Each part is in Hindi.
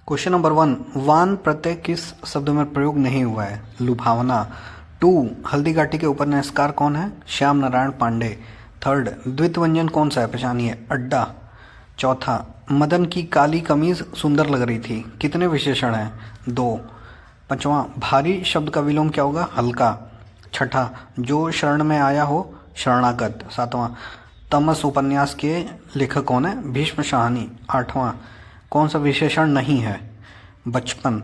क्वेश्चन नंबर 1, वान प्रत्यय किस शब्द में प्रयोग नहीं हुआ है? लुभावना। 2, हल्दी घाटी के उपन्यासकार कौन है? श्याम नारायण पांडे। 3, द्वित व्यंजन कौन सा है? पहचानिए। अड्डा। 4, मदन की काली कमीज सुंदर लग रही थी। कितने विशेषण हैं? 2। 5वां, भारी शब्द का विलोम क्या होगा? हल्का। 6, जो शरण में आया हो शरणागत। 7वां, तमस उपन्यास के लेखक कौन है? भीष्म शाहनी। 8वां, कौन सा विशेषण नहीं है? बचपन।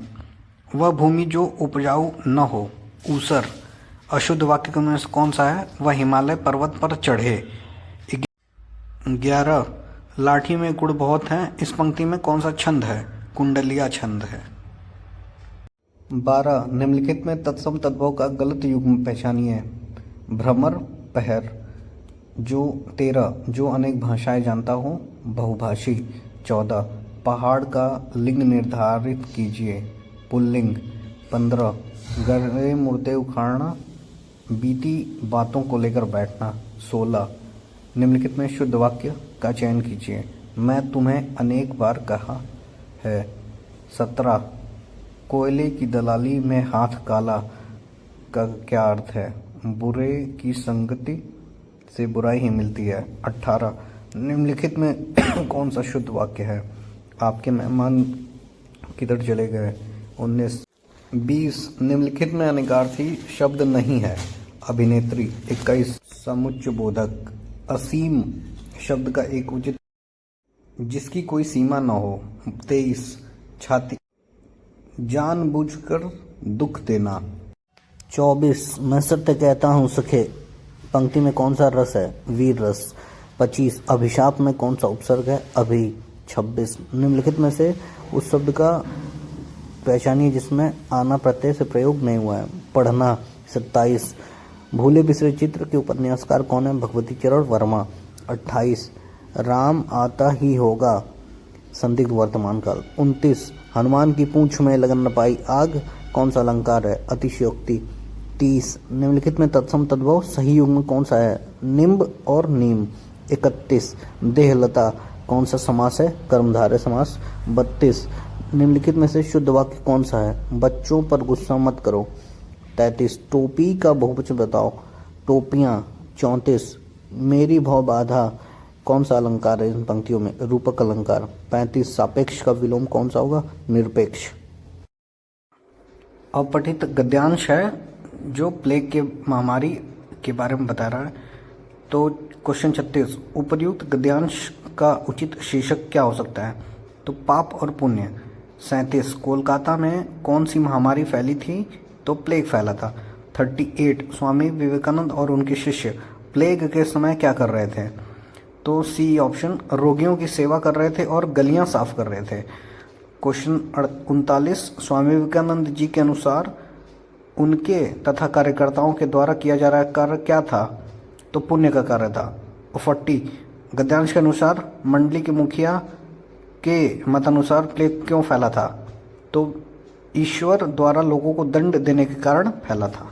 वह भूमि जो उपजाऊ न हो। ऊसर। अशुद्ध वाक्य में से कौन सा है? वह हिमालय पर्वत पर चढ़े। 11, लाठी में गुड़ बहुत हैं। इस पंक्ति में कौन सा छंद है? कुंडलिया छंद है। 12, निम्नलिखित में तत्सम तद्भव का गलत युग्म पहचानिए। भ्रमर, पहर। 13, जो अनेक भाषाएं जानता हूँ। बहुभाषी। 14, पहाड़ का लिंग निर्धारित कीजिए। पुल्लिंग। 15, गहरे मुर्दे उखाड़ना, बीती बातों को लेकर बैठना। 16, निम्नलिखित में शुद्ध वाक्य का चयन कीजिए। मैं तुम्हें अनेक बार कहा है। 17, कोयले की दलाली में हाथ काला का क्या अर्थ है? बुरे की संगति से बुराई ही मिलती है। 18, निम्नलिखित में कौन सा शुद्ध वाक्य है? आपके मेहमान किधर चले गए? 19। 20, निम्नलिखित में अनिकार्थी शब्द नहीं है। अभिनेत्री। 21, समुच्च बोधक। असीम शब्द का एक उचित जिसकी कोई सीमा न हो। 23, छाती। जानबूझकर दुख देना। 24, मैं सत्य कहता हूँ सखे। पंक्ति में कौन सा रस है? वीर रस। 25, अभिशाप में कौन सा उपसर्ग है? अभी। 26, निम्नलिखित में से उस शब्द का पहचानिए जिसमें आना प्रत्यय से प्रयोग नहीं हुआ है। पढ़ना। 27, भूले बिसरे चित्र के उपन्यासकार कौन है? भगवती चरण वर्मा। 28, राम आता ही होगा, संदिग्ध वर्तमान काल। 29, हनुमान की पूंछ में लगन न पाई आग, कौन सा अलंकार है? अतिशयोक्ति। 30, निम्नलिखित में तत्सम तद्भव सही युग्म कौन सा है? निम्ब और नीम। 31, देहलता कौन सा समास है? कर्मधारय समास। 32, निम्नलिखित में से शुद्ध वाक्य कौन सा है? बच्चों पर गुस्सा मत करो। 33, टोपी का बहुवचन बताओ। टोपियां। 34, मेरी भव बाधा कौन सा अलंकार है इन पंक्तियों में? रूपक अलंकार। 35, सापेक्ष का विलोम कौन सा होगा? निरपेक्ष। अपठित गद्यांश है जो प्लेग के महामारी के बारे में बता रहा है। तो क्वेश्चन 36, उपर्युक्त गद्यांश का उचित शीर्षक क्या हो सकता है? तो पाप और पुण्य। 37, कोलकाता में कौन सी महामारी फैली थी? तो प्लेग फैला था। 38, स्वामी विवेकानंद और उनके शिष्य प्लेग के समय क्या कर रहे थे? तो सी ऑप्शन, रोगियों की सेवा कर रहे थे और गलियां साफ कर रहे थे। क्वेश्चन 39, स्वामी विवेकानंद जी के अनुसार उनके तथा कार्यकर्ताओं के द्वारा किया जा रहा कार्य क्या था? तो पुण्य का कार्य था। 40, गद्यांश के अनुसार मंडली के मुखिया के मतानुसार प्लेग क्यों फैला था? तो ईश्वर द्वारा लोगों को दंड देने के कारण फैला था।